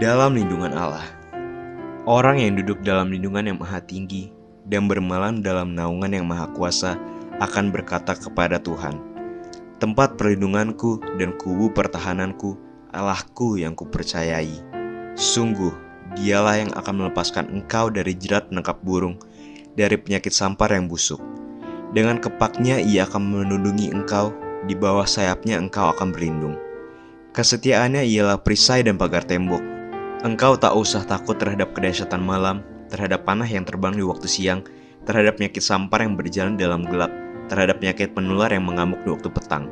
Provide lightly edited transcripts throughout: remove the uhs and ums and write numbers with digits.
dalam lindungan Allah. Orang yang duduk dalam lindungan yang maha tinggi dan bermalam dalam naungan yang maha kuasa akan berkata kepada Tuhan, tempat perlindunganku dan kubu pertahananku, Allahku yang kupercayai. Sungguh, dialah yang akan melepaskan engkau dari jerat penangkap burung, dari penyakit sampar yang busuk. Dengan kepaknya ia akan melindungi engkau, di bawah sayapnya engkau akan berlindung. Kesetiaannya ialah perisai dan pagar tembok. Engkau tak usah takut terhadap kedahsyatan malam, terhadap panah yang terbang di waktu siang, terhadap penyakit sampar yang berjalan dalam gelap, terhadap penyakit penular yang mengamuk di waktu petang.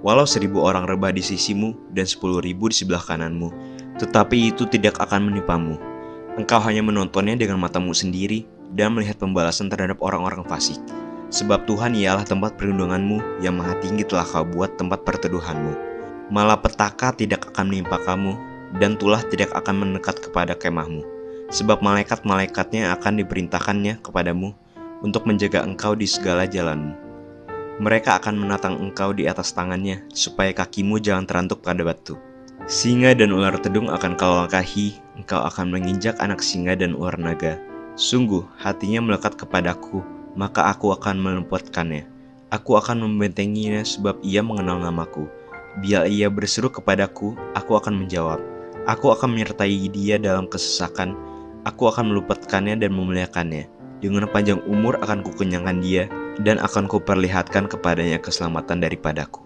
Walau 1.000 orang rebah di sisimu dan 10.000 di sebelah kananmu, tetapi itu tidak akan menimpamu. Engkau hanya menontonnya dengan matamu sendiri dan melihat pembalasan terhadap orang-orang fasik. Sebab Tuhan ialah tempat perlindunganmu, yang maha tinggi telah kau buat tempat perteduhanmu. Malapetaka tidak akan menimpa kamu, dan tulah tidak akan mendekat kepada kemahmu. Sebab malaikat-malaikatnya akan diperintahkannya kepadamu untuk menjaga engkau di segala jalanmu. Mereka akan menatang engkau di atas tangannya, supaya kakimu jangan terantuk pada batu. Singa dan ular tedung akan kau langkahi, engkau akan menginjak anak singa dan ular naga. Sungguh, hatinya melekat kepadaku, maka aku akan meluputkannya. Aku akan membentenginya sebab ia mengenal namaku. Bila ia berseru kepadaku, aku akan menjawab. Aku akan menyertai dia dalam kesesakan. Aku akan meluputkannya dan memuliakannya. Dengan panjang umur akan kukenyangkan dia, dan akan kuperlihatkan kepadanya keselamatan daripadaku.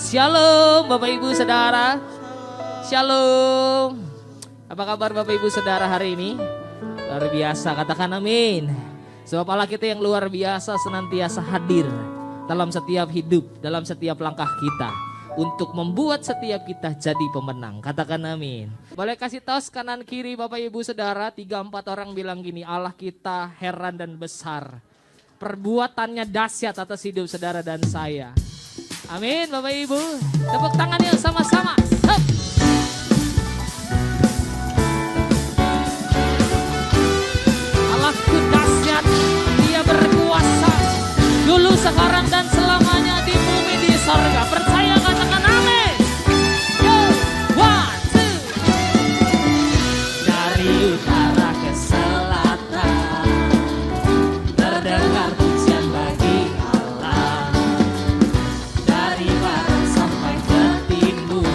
Shalom Bapak Ibu Saudara. Shalom. Apa kabar Bapak Ibu Saudara hari ini? Luar biasa, katakan amin. Sebab Allah kita yang luar biasa senantiasa hadir dalam setiap hidup, dalam setiap langkah kita, untuk membuat setiap kita jadi pemenang. Katakan amin. Boleh kasih tos kanan kiri Bapak Ibu Saudara, 3-4 orang bilang gini, Allah kita heran dan besar. Perbuatannya dahsyat atas hidup saudara dan saya. Amin Bapak Ibu. Tepuk tangan yuk sama-sama. Hup. Allahku dahsyat, Dia berkuasa. Dulu, sekarang dan selamanya di bumi di sorga. Percaya katakan amin. Yo, 1, 2. Dari utara ke selatan terdengar pujian bagi Allah. Dari barat sampai ke timur,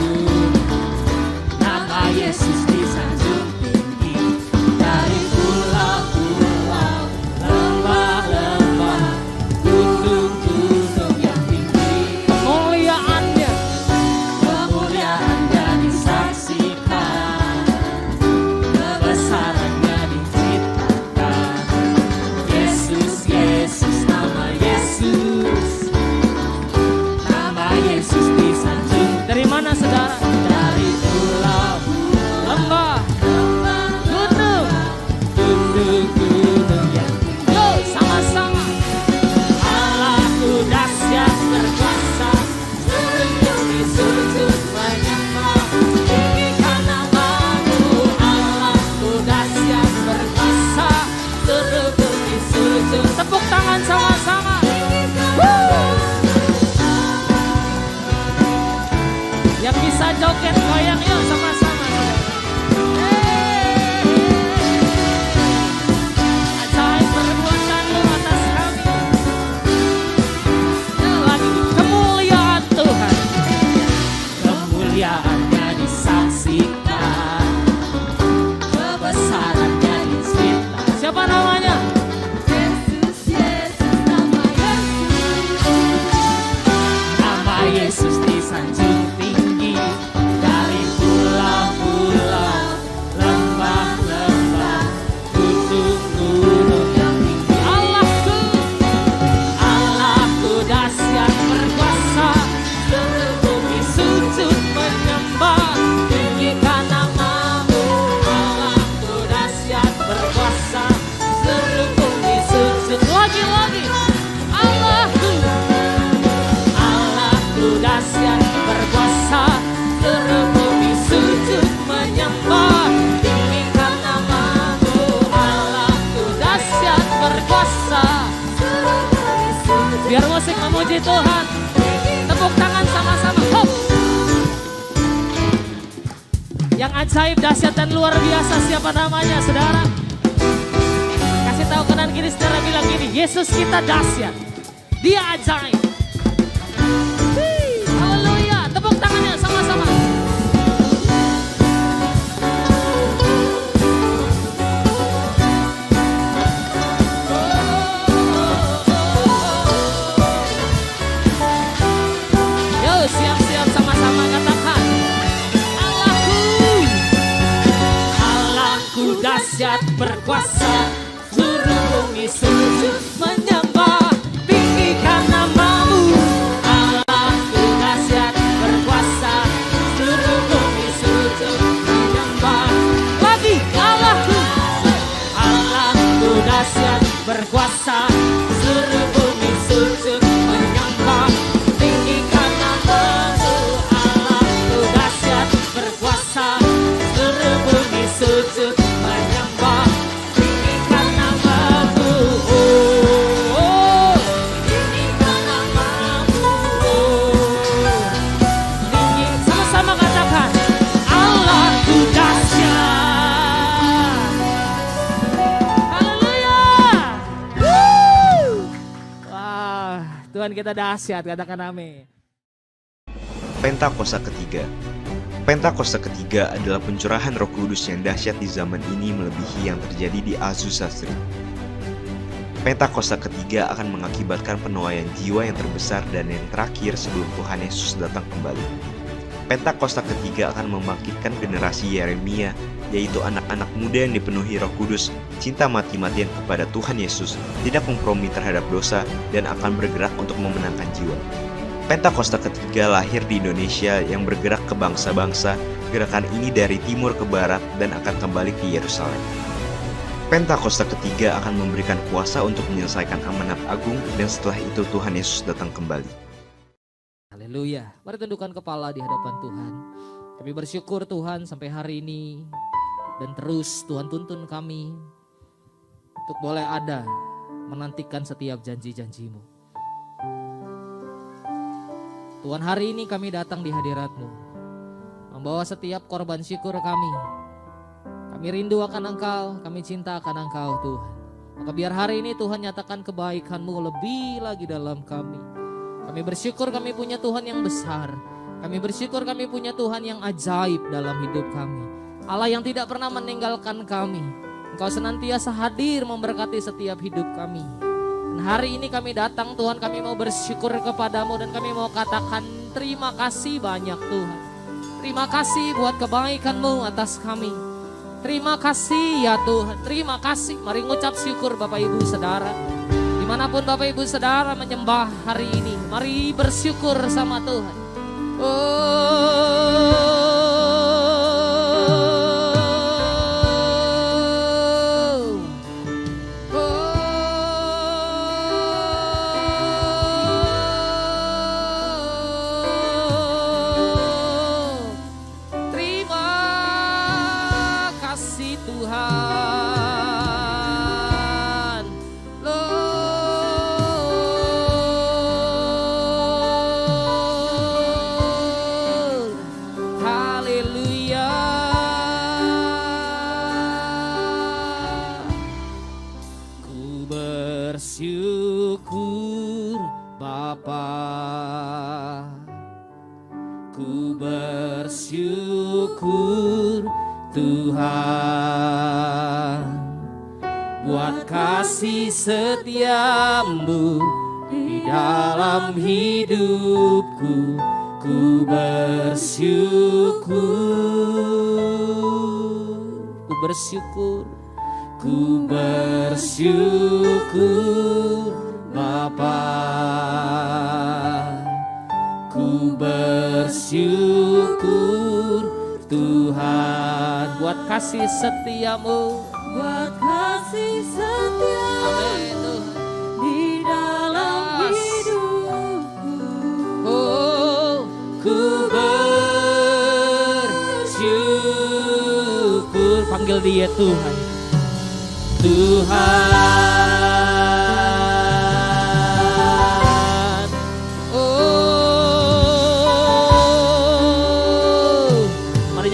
nama Yesus disanjung tinggi. Dari pulau-pulau, lembah-lembah, gunung-gunung yang tinggi, kemuliaannya disaksikan, kebesarannya diceritakan. Yesus, Yesus, nama Yesus, nama Yesus disanjung. Dari mana saudara? Dari pulau, lembah, gunung yang tinggi. Yo, sama-sama. Allahku dahsyat berkuasa, seluruh disujud menyembah, tinggikan namamu. Allahku dahsyat berkuasa, seluruh disujud. Tepuk tangan sama-sama. Yang bisa joget goyang yuk sama-sama. Ajaib perbuatan-Mu atas kami. Lagi kemuliaan Tuhan, kemuliaannya disaksikan, kebesarannya diceritakan. Siapa namanya? Yesus, Yesus, nama Yesus. Nama Yesus disanjung tinggi. Dari pulau-pulau, lembah-lembah, gunung-gunung yang tinggi. Allahku dahsyat berkuasa, seluruh bumi sujud menyembah, tinggikan kasih Tuhan. Tepuk tangan sama-sama. Hop. Yang ajaib, dahsyat dan luar biasa, siapa namanya saudara? Kasih tahu kanan kiri saudara, bilang gini, Yesus kita dahsyat, Dia ajaib. Haleluya, tepuk tangannya sama-sama. Yo, siap-siap sama-sama katakan, Allahku dahsyat berkuasa, seluruh bumi sujud menyembah, tinggikan namamu. Allahku dahsyat berkuasa, seluruh bumi sujud menyembah. Lagi, Allahku dahsyat berkuasa, seluruh bumi sujud menyembah, tinggikan namamu. Allahku dahsyat berkuasa, seluruh bumi sujud menyembah, tinggikan namamu. Tinggikan namamu. Tinggi, sama-sama katakan, Allahku dahsyat. Haleluya. Wah, Tuhan kita dahsyat, katakan amin. Pentakosta ketiga. Pentakosta ketiga adalah pencurahan Roh Kudus yang dahsyat di zaman ini melebihi yang terjadi di Azusa Street. Pentakosta ketiga akan mengakibatkan penuaian jiwa yang terbesar dan yang terakhir sebelum Tuhan Yesus datang kembali. Pentakosta ketiga akan membangkitkan generasi Yeremia, yaitu anak-anak muda yang dipenuhi Roh Kudus, cinta mati-matian kepada Tuhan Yesus, tidak kompromi terhadap dosa, dan akan bergerak untuk memenangkan jiwa. Pentakosta ketiga lahir di Indonesia yang bergerak ke bangsa-bangsa. Gerakan ini dari timur ke barat dan akan kembali ke Yerusalem. Pentakosta ketiga akan memberikan kuasa untuk menyelesaikan amanat agung, dan setelah itu Tuhan Yesus datang kembali. Haleluya. Mari tundukkan kepala di hadapan Tuhan. Kami bersyukur Tuhan sampai hari ini, dan terus Tuhan tuntun kami untuk boleh ada menantikan setiap janji-janji-Mu. Tuhan, hari ini kami datang di hadirat-Mu, membawa setiap korban syukur kami. Kami rindu akan Engkau, kami cinta akan Engkau Tuhan. Maka biar hari ini Tuhan nyatakan kebaikan-Mu lebih lagi dalam kami. Kami bersyukur kami punya Tuhan yang besar. Kami bersyukur kami punya Tuhan yang ajaib dalam hidup kami. Allah yang tidak pernah meninggalkan kami. Engkau senantiasa hadir memberkati setiap hidup kami. Dan hari ini kami datang Tuhan, kami mau bersyukur kepadamu dan kami mau katakan terima kasih banyak Tuhan. Terima kasih buat kebaikan-Mu atas kami. Terima kasih ya Tuhan, terima kasih. Mari ngucap syukur Bapak Ibu Saudara. Dimanapun Bapak Ibu Saudara menyembah hari ini, mari bersyukur sama Tuhan. Bersyukur Bapa, ku bersyukur Tuhan, buat kasih setia-Mu di dalam hidupku. Ku bersyukur, ku bersyukur. Ku bersyukur Bapa, ku bersyukur Tuhan, buat kasih setia-Mu, buat kasih setia-Mu. Amin Tuhan. Di dalam hidupku. Oh, ku bersyukur. Panggil Dia Tuhan. Tuhan,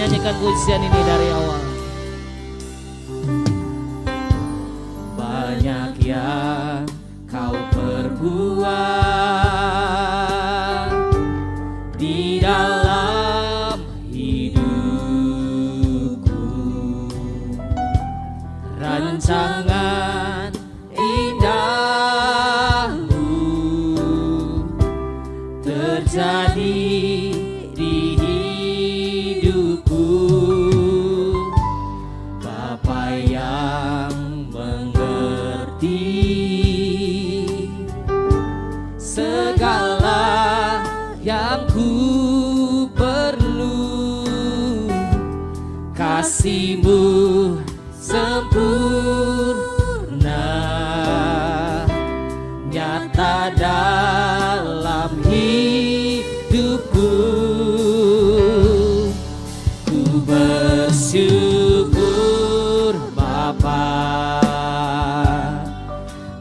nyanyikan pujian ini dari awal. Banyak yang kau perbuat di dalam hidupku, rancangan indahmu terjadi di hidupku. Bapa yang mengerti segala yang ku perlu, kasih-Mu sempurna nyata dalam hidupku. Ku bersyukur Bapa,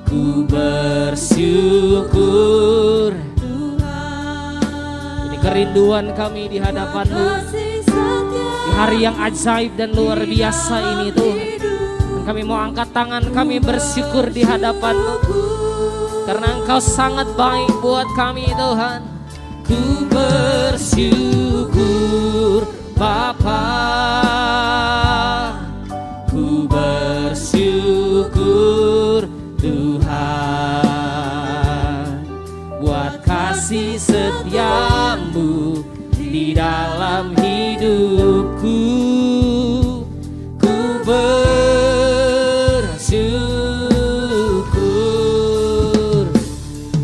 ku bersyukur Tuhan. Ini kerinduan kami di hadapan-Mu di hari yang ajaib dan luar biasa ini Tuhan. Dan kami mau angkat tangan, kami bersyukur di hadapan-Mu karena Engkau sangat baik buat kami Tuhan. Ku bersyukur Bapa, ku bersyukur Tuhan buat kasih setia-Mu di dalam hidupku. Ku bersyukur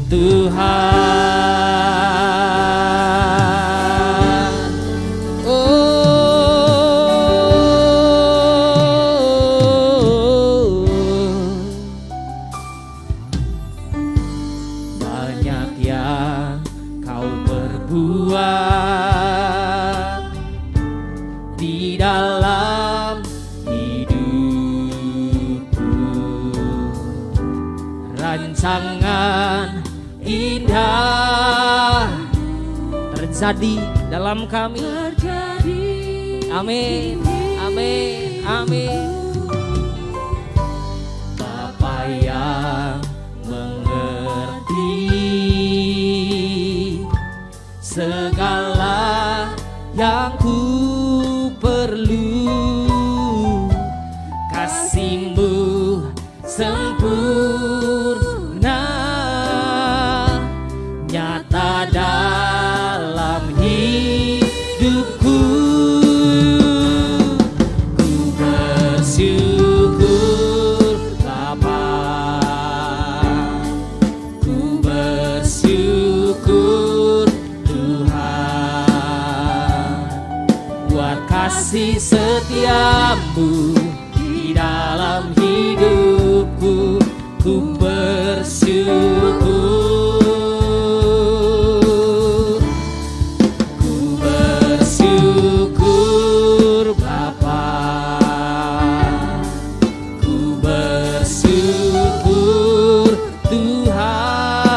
Tuhan. Banyak yang kau perbuat di dalam hidupku, rancangan indah terjadi dalam kami. Amin, amin, amin. Bapa yang mengerti segala yang ku perlu, kasih-Mu sempurna nyata dalam hidupku. Ku bersyukur Bapa, ku bersyukur Tuhan buat kasih setia-Mu di dalam hidupku. Ku bersyukur, ku bersyukur Bapa, ku bersyukur Tuhan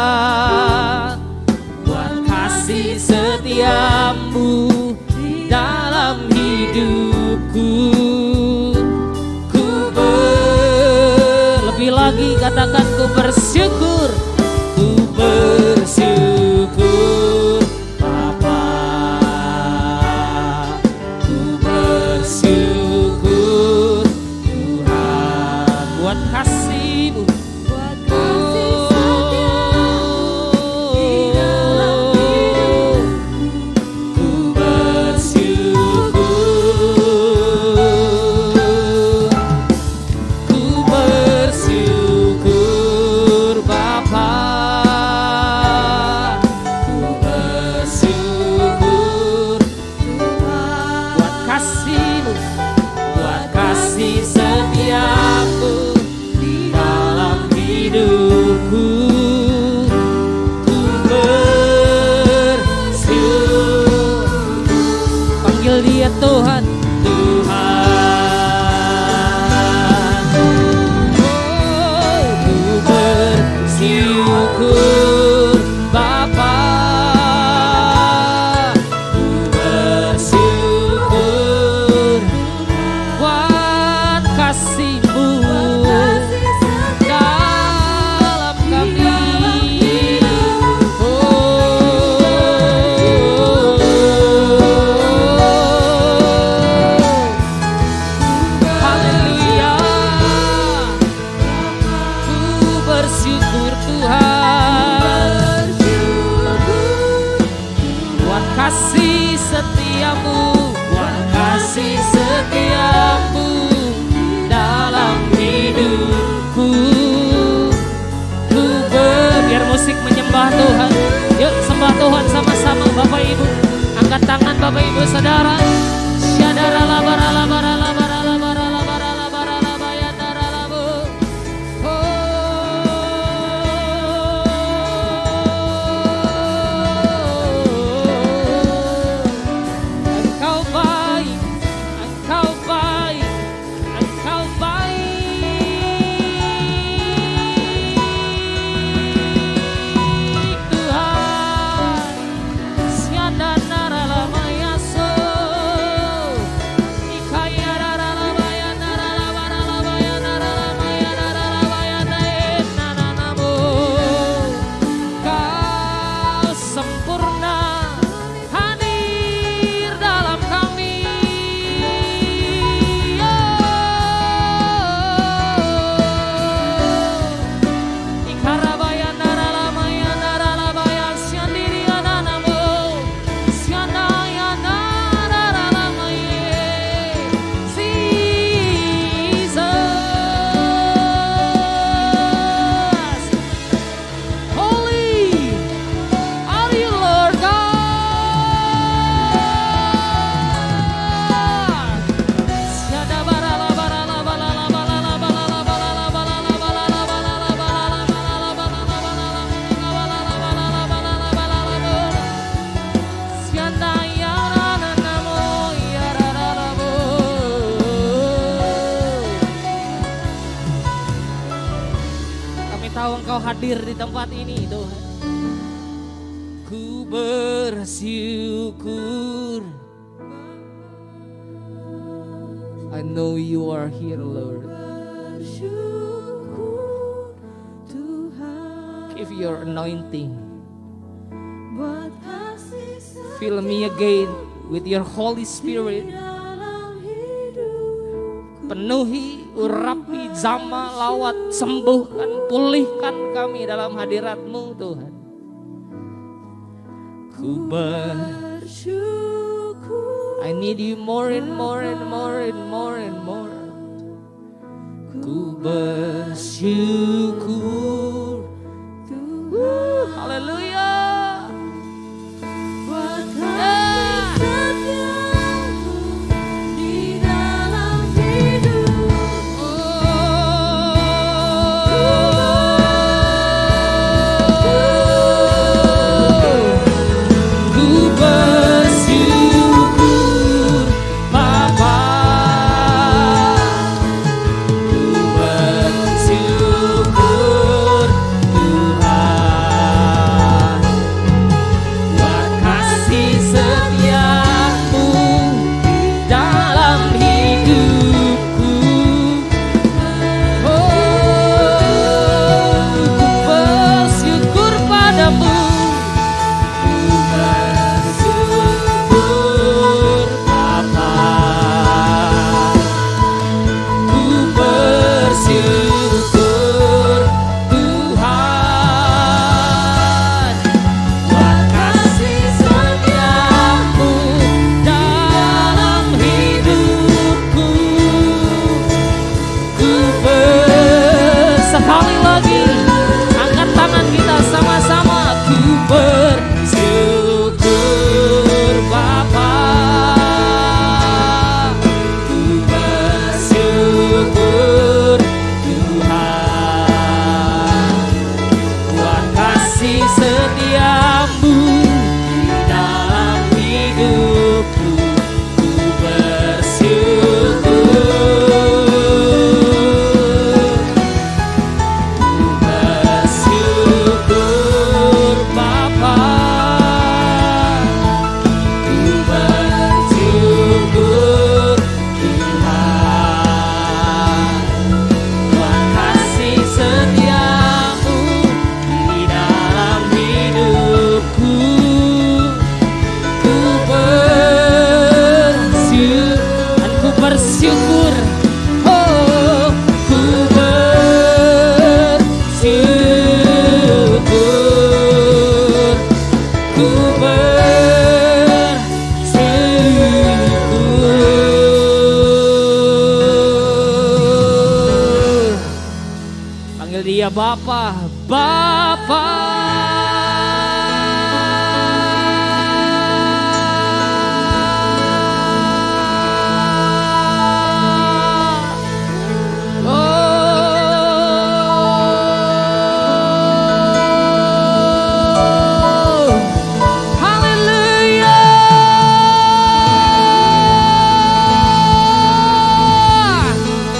buat kasih setia-Mu di dalam hidupku. Lebih lagi katakan ku bersyukur, ku bersyukur Bapa, ku bersyukur Tuhan buat kasih-Mu, buat kasih setia-Mu di dalam hidupku. Ku bersyukur, ku bersyukur Bapa, ku bersyukur Tuhan buat kasih-Mu, buat kasih setia-Mu di dalam hidupku. Ku bersyukur, panggil Dia Tuhan, Tuhan. Ku bersyukur Bapa, ku bersyukur Engkau hadir di tempat ini Tuhan. Ku bersyukur. I know you are here, Lord. Bersyukur Tuhan Give your anointing. buat kasih Fill me again with your Holy Spirit. dalam hidup. Penuhi, urapi, jamah, lawat, sembuhkan, pulihkan kami dalam hadirat-Mu Tuhan. Ku Bersyukur I need you more and more and more and more and more. Ku bersyukur. Tuhan Haleluya. buat kasih setiamu di dalam hidupku. Ku bersyukur Bapa. Ku bersyukur Tuhan buat kasih setiamu dalam hidupku. Oh, ku bersyukur padamu. Ku bersyukur Bapa. Ku bersyukur Tuhan buat kasih setiamu dalam hidupku. Sekali lagi angkat tangan kita sama-sama. Ku bersyukur Bapa. Ku bersyukur Tuhan buat kasih setiamu di dalam hidupku. Ku bersyukur. Ku bersyukur Bapa. Ku bersyukur Tuhan buat kasih setiamu di dalam hidupku. Ku bersyukur. Oh, ku bersyukur. Ku bersyukur. Panggil dia Bapa, Bapa. Oh, haleluya.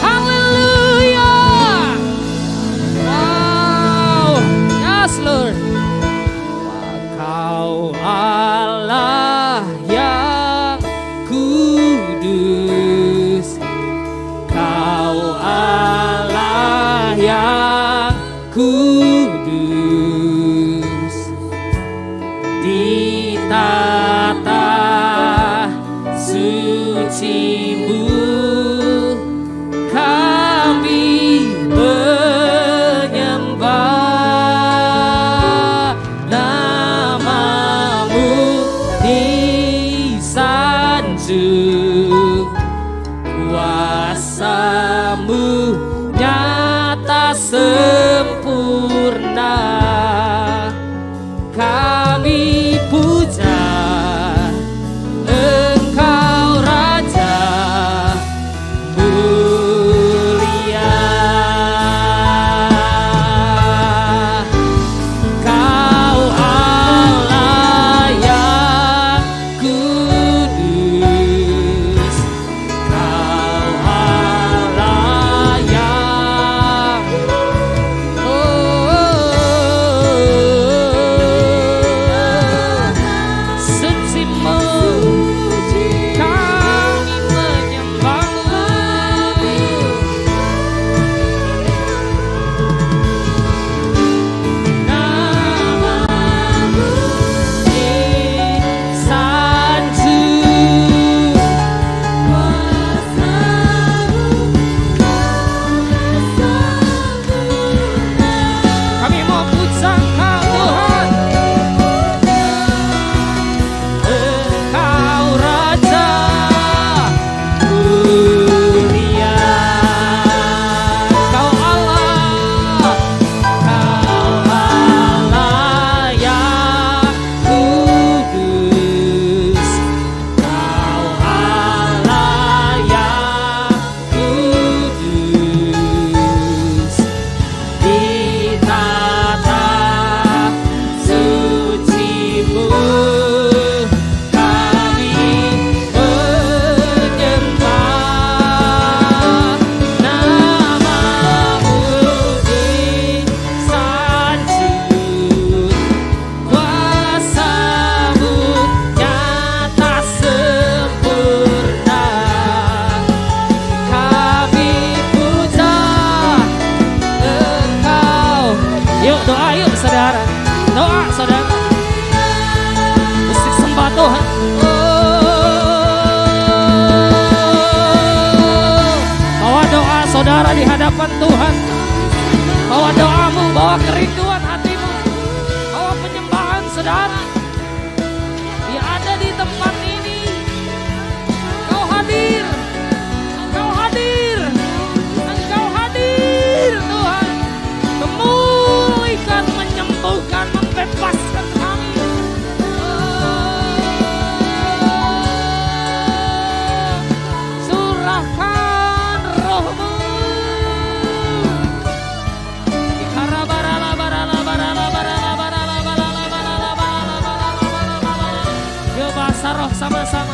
Haleluya. Wow, yes Lord. Kau Allah yang kudus. Kau Allah yang kudus. Di tata suci-Mu kami menyembah. Nama-Mu disanjung, kuasa-Mu nyata sempurna. Kami puja Engkau Raja mulia. Kau Allah yang kudus. Kau Allah yang saudara di hadapan Tuhan. Bawa doamu, bawa kerinduan hatimu, bawa penyembahan saudara. Dia ada di tempat ini. Engkau hadir, Engkau hadir, Engkau hadir Tuhan. Memulihkan, menyembuhkan, membebaskan kami. Surahkan rohmu. Roh sama-sama.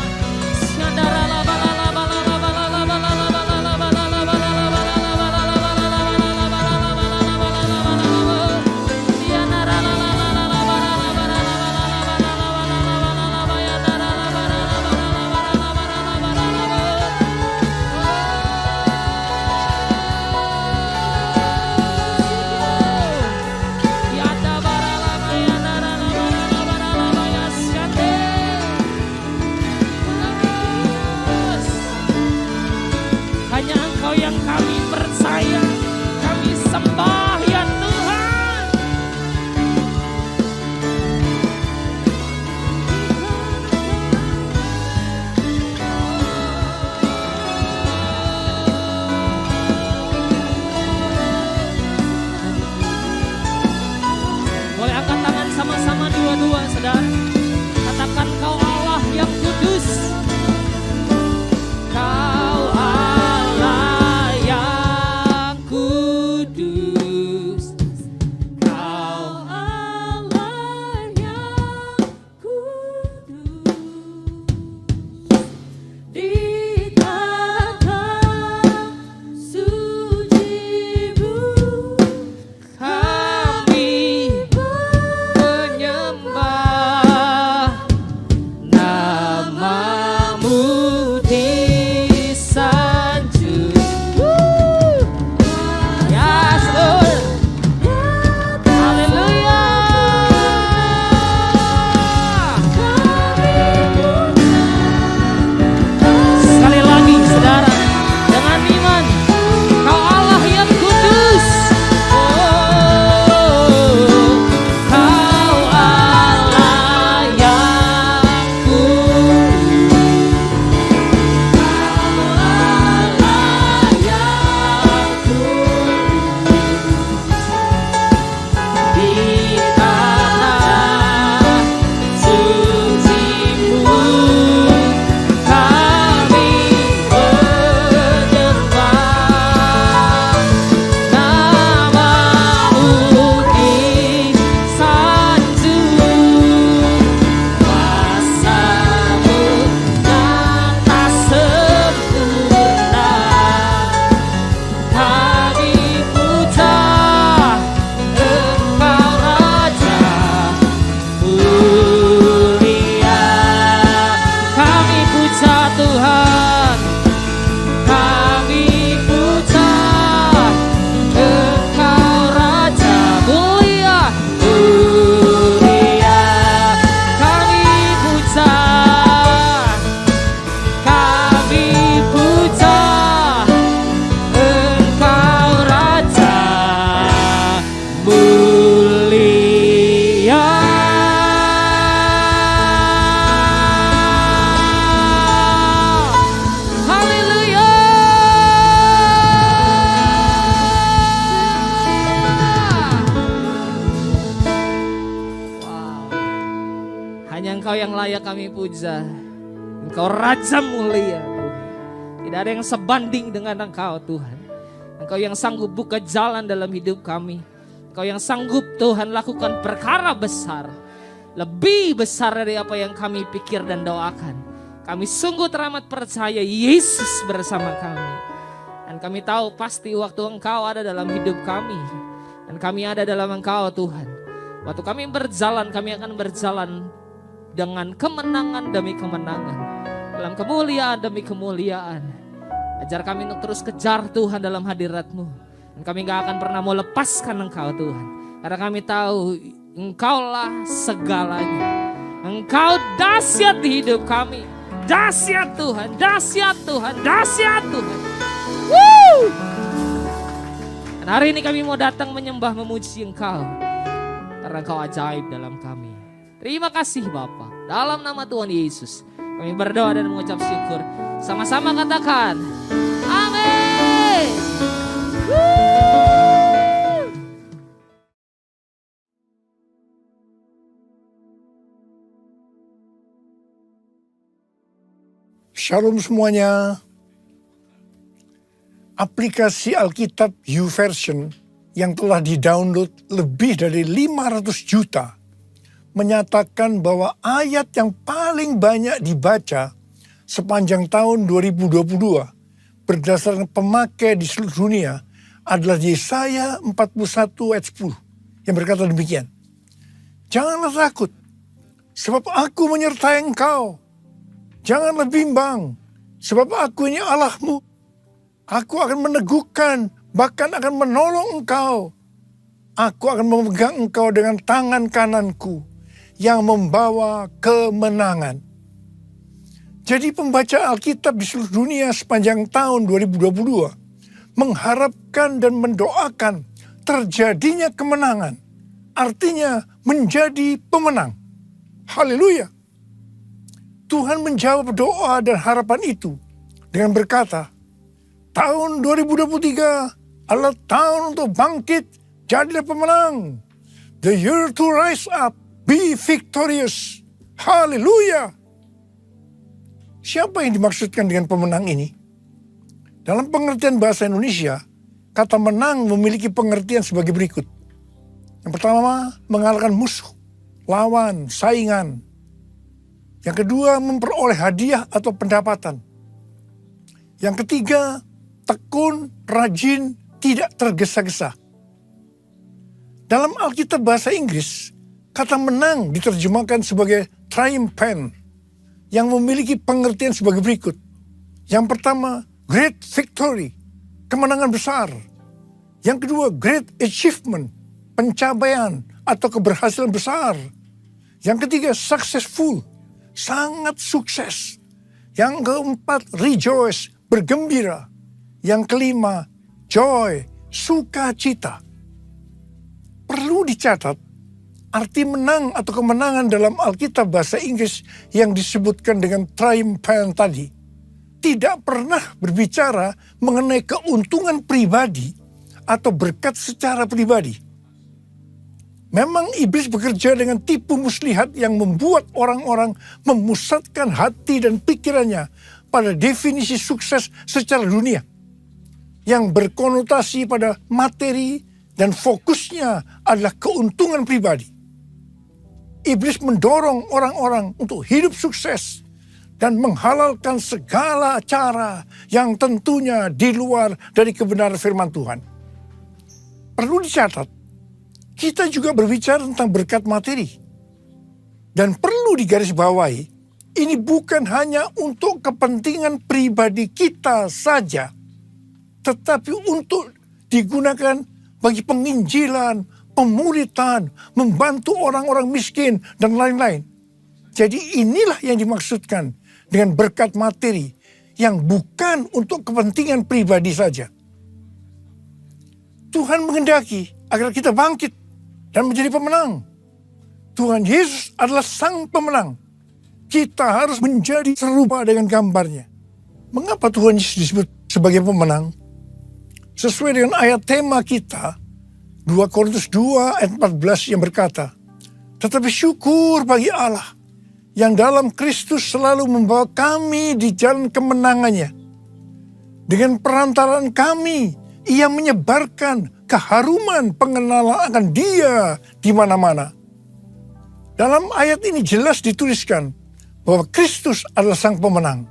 Hanya Engkau yang kami percaya, kami sembah ya Tuhan. Boleh angkat tangan sama-sama dua-dua saudara. Katakan Kau Allah yang kudus. Kau Allah yang kudus. Kau Allah yang kudus. Di tanah suci-Mu kami menyembah namamu disanjung. Yes Lord. Haleluya. Sekali lagi saudara, dengan iman, Kau Allah yang kudus. Kau Allah yang kudus. Kau Allah yang kudus. Di tanah suci-Mu kami menyembah namamu disanjung. Kuasa-Mu nyata sempurna. Kami puja Engkau Raja mulia. Kami puja Tuhan. Kami puja Engkau Raja mulia. Mulia. Kami puja. Kami puja Engkau Raja mulia. Haleluya. Wow. Hanya Engkau yang layak kami puja. Engkau Raja mulia. Tidak ada yang sebanding dengan Engkau Tuhan. Engkau yang sanggup buka jalan dalam hidup kami. Engkau yang sanggup Tuhan lakukan perkara besar. Lebih besar dari apa yang kami pikir dan doakan. Kami sungguh teramat percaya Yesus bersama kami. Dan kami tahu pasti waktu Engkau ada dalam hidup kami. Dan kami ada dalam Engkau Tuhan. Waktu kami berjalan, kami akan berjalan dengan kemenangan demi kemenangan. Dalam kemuliaan demi kemuliaan. Ajar kami untuk terus kejar Tuhan dalam hadirat-Mu. Dan kami gak akan pernah mau lepaskan Engkau Tuhan. Karena kami tahu Engkaulah segalanya. Engkau dahsyat di hidup kami. Dahsyat Tuhan, dahsyat Tuhan, dahsyat Tuhan. Woo! Hari ini kami mau datang menyembah memuji Engkau. Karena Engkau ajaib dalam kami. Terima kasih Bapa. Dalam nama Tuhan Yesus kami berdoa dan mengucap syukur. Sama-sama katakan amin. Shalom semuanya. Aplikasi Alkitab YouVersion yang telah di-download lebih dari 500 juta menyatakan bahwa ayat yang paling banyak dibaca sepanjang tahun 2022 berdasarkan pemakai di seluruh dunia adalah Yesaya 41 ayat 10 yang berkata demikian. Janganlah takut, sebab aku menyertai engkau. Janganlah bimbang, sebab aku ini Allahmu. Aku akan meneguhkan, bahkan akan menolong engkau. Aku akan memegang engkau dengan tangan kananku yang membawa kemenangan. Jadi pembaca Alkitab di seluruh dunia sepanjang tahun 2022 mengharapkan dan mendoakan terjadinya kemenangan. Artinya menjadi pemenang. Haleluya. Tuhan menjawab doa dan harapan itu dengan berkata, tahun 2023 adalah tahun untuk bangkit, jadilah pemenang. The year to rise up, be victorious. Haleluya. Siapa yang dimaksudkan dengan pemenang ini? Dalam pengertian bahasa Indonesia, kata menang memiliki pengertian sebagai berikut. Yang pertama, mengalahkan musuh, lawan, saingan. Yang kedua, memperoleh hadiah atau pendapatan. Yang ketiga, tekun, rajin, tidak tergesa-gesa. Dalam Alkitab bahasa Inggris, kata menang diterjemahkan sebagai triumphant, yang memiliki pengertian sebagai berikut. Yang pertama, great victory, kemenangan besar. Yang kedua, great achievement, pencapaian atau keberhasilan besar. Yang ketiga, successful, sangat sukses. Yang keempat, rejoice, bergembira. Yang kelima, joy, sukacita. Perlu dicatat, arti menang atau kemenangan dalam Alkitab bahasa Inggris yang disebutkan dengan triumphant tadi tidak pernah berbicara mengenai keuntungan pribadi atau berkat secara pribadi. Memang iblis bekerja dengan tipu muslihat yang membuat orang-orang memusatkan hati dan pikirannya pada definisi sukses secara dunia yang berkonotasi pada materi dan fokusnya adalah keuntungan pribadi. Iblis mendorong orang-orang untuk hidup sukses dan menghalalkan segala cara yang tentunya di luar dari kebenaran firman Tuhan. Perlu dicatat, kita juga berbicara tentang berkat materi. Dan perlu digarisbawahi, ini bukan hanya untuk kepentingan pribadi kita saja, tetapi untuk digunakan bagi penginjilan, pemuritan, membantu orang-orang miskin, dan lain-lain. Jadi inilah yang dimaksudkan dengan berkat materi yang bukan untuk kepentingan pribadi saja. Tuhan menghendaki agar kita bangkit dan menjadi pemenang. Tuhan Yesus adalah sang pemenang. Kita harus menjadi serupa dengan gambarnya. Mengapa Tuhan Yesus disebut sebagai pemenang? Sesuai dengan ayat tema kita, 2 Korintus 2 ayat 14 yang berkata, tetapi syukur bagi Allah yang dalam Kristus selalu membawa kami di jalan kemenangannya. Dengan perantaraan kami, Ia menyebarkan keharuman pengenalan akan Dia di mana-mana. Dalam ayat ini jelas dituliskan bahwa Kristus adalah sang pemenang.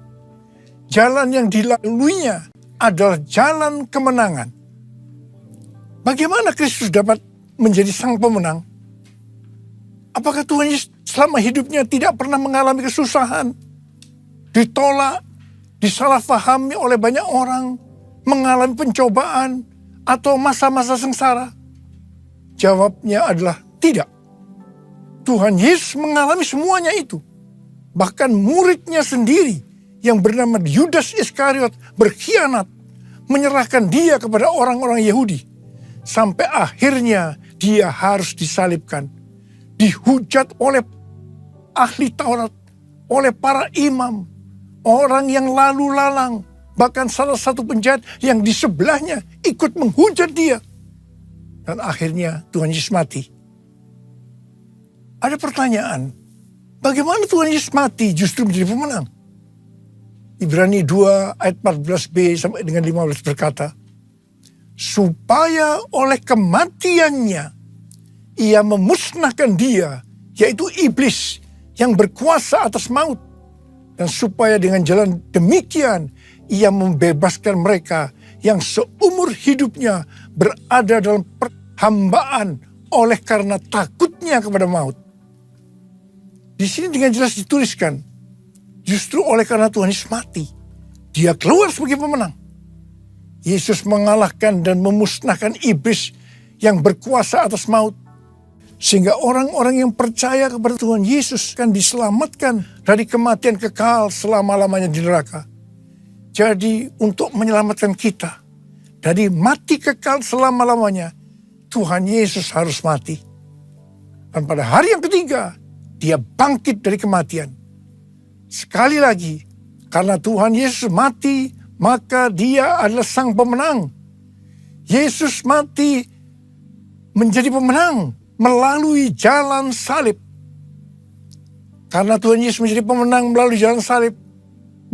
Jalan yang dilaluinya adalah jalan kemenangan. Bagaimana Kristus dapat menjadi sang pemenang? Apakah Tuhan Yesus selama hidupnya tidak pernah mengalami kesusahan, ditolak, disalahpahami oleh banyak orang, mengalami pencobaan, atau masa-masa sengsara? Jawabnya adalah tidak. Tuhan Yesus mengalami semuanya itu. Bahkan muridnya sendiri yang bernama Yudas Iskariot berkhianat, menyerahkan dia kepada orang-orang Yahudi. sampai akhirnya dia harus disalibkan. Dihujat oleh ahli Taurat, oleh para imam, orang yang lalu lalang, bahkan salah satu penjahat yang di sebelahnya ikut menghujat dia. Dan akhirnya Tuhan Yesus mati. Ada pertanyaan, bagaimana Tuhan Yesus mati justru menjadi pemenang? Ibrani 2 ayat 14b sampai dengan 15 berkata, supaya oleh kematiannya ia memusnahkan dia, yaitu iblis yang berkuasa atas maut. Dan supaya dengan jalan demikian ia membebaskan mereka yang seumur hidupnya berada dalam perhambaan oleh karena takutnya kepada maut. Di sini dengan jelas dituliskan, justru oleh karena Tuhan Yesus mati, dia keluar sebagai pemenang. Yesus mengalahkan dan memusnahkan iblis yang berkuasa atas maut. Sehingga orang-orang yang percaya kepada Tuhan Yesus akan diselamatkan dari kematian kekal selama-lamanya di neraka. Jadi untuk menyelamatkan kita dari mati kekal selama-lamanya, Tuhan Yesus harus mati. Dan pada hari yang ketiga, dia bangkit dari kematian. Sekali lagi, karena Tuhan Yesus mati, maka dia adalah sang pemenang. Yesus mati menjadi pemenang melalui jalan salib. Karena Tuhan Yesus menjadi pemenang melalui jalan salib,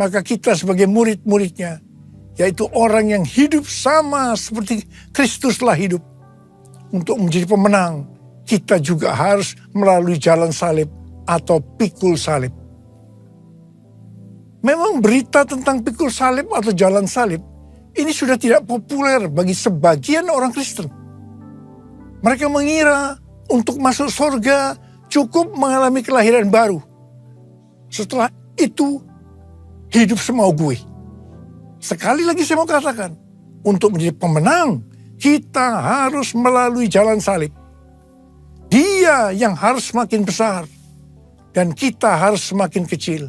maka kita sebagai murid-muridnya, yaitu orang yang hidup sama seperti Kristus telah hidup, untuk menjadi pemenang, kita juga harus melalui jalan salib atau pikul salib. Memang berita tentang pikul salib atau jalan salib ini sudah tidak populer bagi sebagian orang Kristen. Mereka mengira untuk masuk surga cukup mengalami kelahiran baru. Setelah itu hidup semau gue. Sekali lagi saya mau katakan, untuk menjadi pemenang kita harus melalui jalan salib. Dia yang harus semakin besar dan kita harus semakin kecil.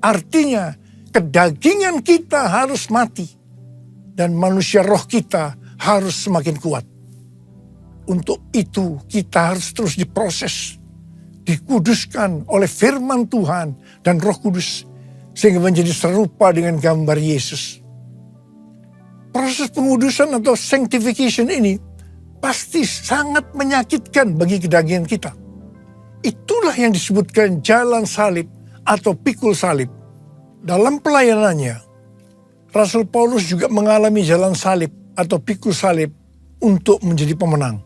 Artinya kedagingan kita harus mati dan manusia roh kita harus semakin kuat. Untuk itu kita harus terus diproses, dikuduskan oleh firman Tuhan dan Roh Kudus sehingga menjadi serupa dengan gambar Yesus. Proses pengudusan atau sanctification ini pasti sangat menyakitkan bagi kedagingan kita. Itulah yang disebutkan jalan salib atau pikul salib. Dalam pelayanannya, Rasul Paulus juga mengalami jalan salib atau pikul salib untuk menjadi pemenang.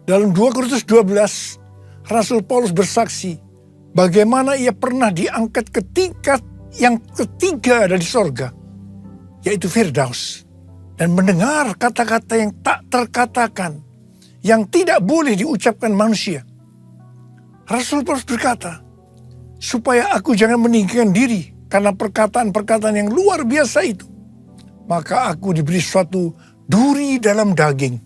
Dalam 2 Korintus 12, Rasul Paulus bersaksi bagaimana ia pernah diangkat ke tingkat yang ketiga dari sorga, yaitu Firdaus, dan mendengar kata-kata yang tak terkatakan, yang tidak boleh diucapkan manusia. Rasul Paulus berkata, supaya aku jangan meninggikan diri karena perkataan-perkataan yang luar biasa itu, maka aku diberi suatu duri dalam daging,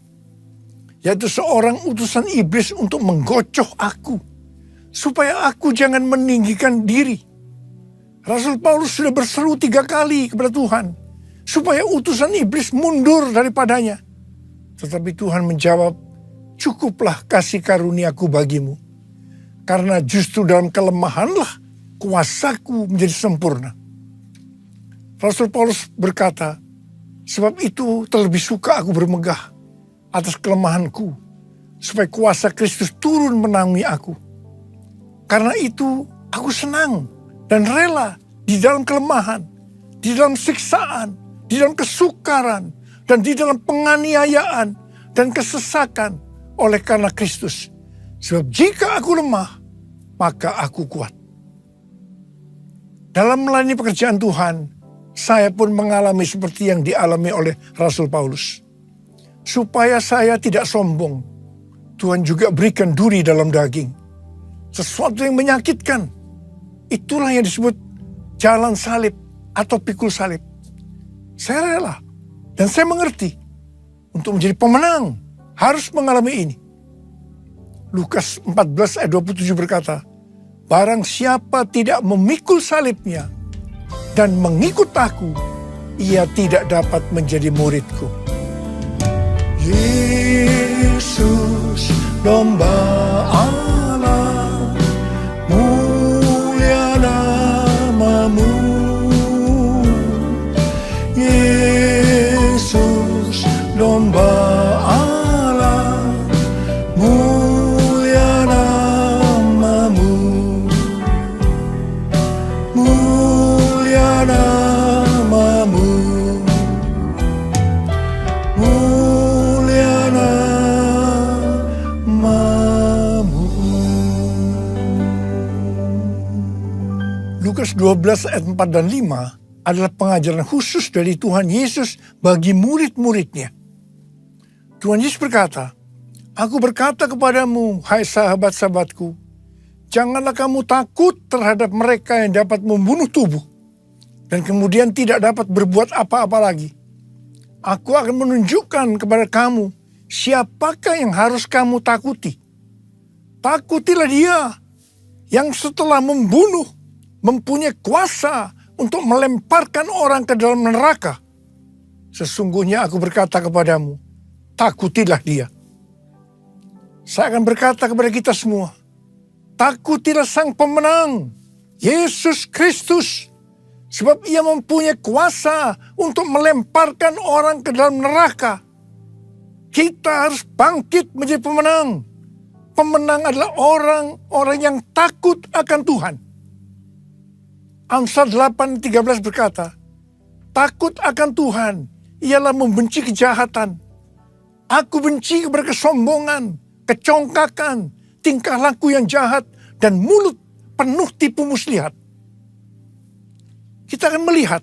yaitu seorang utusan iblis untuk menggocoh aku, supaya aku jangan meninggikan diri. Rasul Paulus sudah berseru 3 kali kepada Tuhan, supaya utusan iblis mundur daripadanya. Tetapi Tuhan menjawab, cukuplah kasih karuniaku bagimu, karena justru dalam kelemahanlah kuasaku menjadi sempurna. Rasul Paulus berkata, sebab itu terlebih suka aku bermegah atas kelemahanku, supaya kuasa Kristus turun menaungi aku. Karena itu aku senang dan rela di dalam kelemahan, di dalam siksaan, di dalam kesukaran, dan di dalam penganiayaan dan kesesakan oleh karena Kristus. Sebab jika aku lemah, maka aku kuat. Dalam melayani pekerjaan Tuhan, saya pun mengalami seperti yang dialami oleh Rasul Paulus. Supaya saya tidak sombong, Tuhan juga berikan duri dalam daging. Sesuatu yang menyakitkan. Itulah yang disebut jalan salib atau pikul salib. Saya rela dan saya mengerti untuk menjadi pemenang harus mengalami ini. Lukas 14 ayat 27 berkata, barang siapa tidak memikul salibnya dan mengikut aku, ia tidak dapat menjadi muridku. Yesus, domba Allah, mulia namamu. Yesus, domba Allah, mulia namamu. Mulia namamu. Mulia namamu. Lukas 12 ayat 4 dan 5 adalah pengajaran khusus dari Tuhan Yesus bagi murid-muridnya. Tuhan Yesus berkata, "Aku berkata kepadamu, hai sahabat-sahabatku, janganlah kamu takut terhadap mereka yang dapat membunuh tubuh dan kemudian tidak dapat berbuat apa-apa lagi. Aku akan menunjukkan kepada kamu siapakah yang harus kamu takuti. Takutilah Dia yang setelah membunuh mempunyai kuasa untuk melemparkan orang ke dalam neraka. Sesungguhnya aku berkata kepadamu, takutilah Dia." Saya akan berkata kepada kita semua, takutilah Sang Pemenang, Yesus Kristus, sebab Ia mempunyai kuasa untuk melemparkan orang ke dalam neraka. Kita harus bangkit menjadi pemenang. Pemenang adalah orang-orang yang takut akan Tuhan. Amsal 8:13 berkata, takut akan Tuhan ialah membenci kejahatan. Aku benci kepada kesombongan, kecongkakan, tingkah laku yang jahat, dan mulut penuh tipu muslihat. Kita akan melihat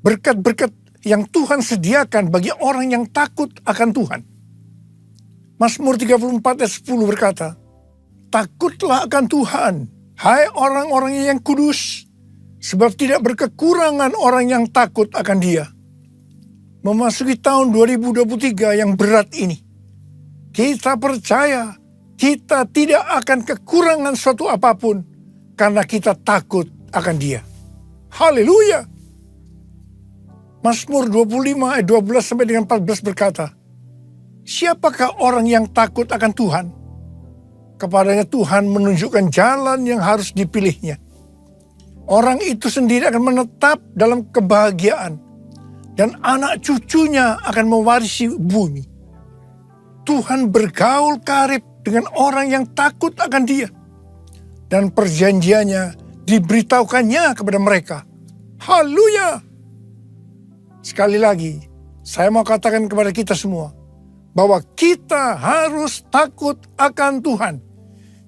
berkat-berkat yang Tuhan sediakan bagi orang yang takut akan Tuhan. Mazmur 34 ayat 10 berkata, takutlah akan Tuhan, hai orang-orang yang kudus, sebab tidak berkekurangan orang yang takut akan Dia. Memasuki tahun 2023 yang berat ini, kita percaya kita tidak akan kekurangan suatu apapun karena kita takut akan Dia. Haleluya. Mazmur 25 ayat 12 sampai dengan 14 berkata, siapakah orang yang takut akan Tuhan? Kepadanya Tuhan menunjukkan jalan yang harus dipilihnya. Orang itu sendiri akan menetap dalam kebahagiaan, dan anak cucunya akan mewarisi bumi. Tuhan bergaul karib dengan orang yang takut akan Dia, dan perjanjiannya diberitahukannya kepada mereka. Haleluya! Sekali lagi, saya mau katakan kepada kita semua, bahwa kita harus takut akan Tuhan.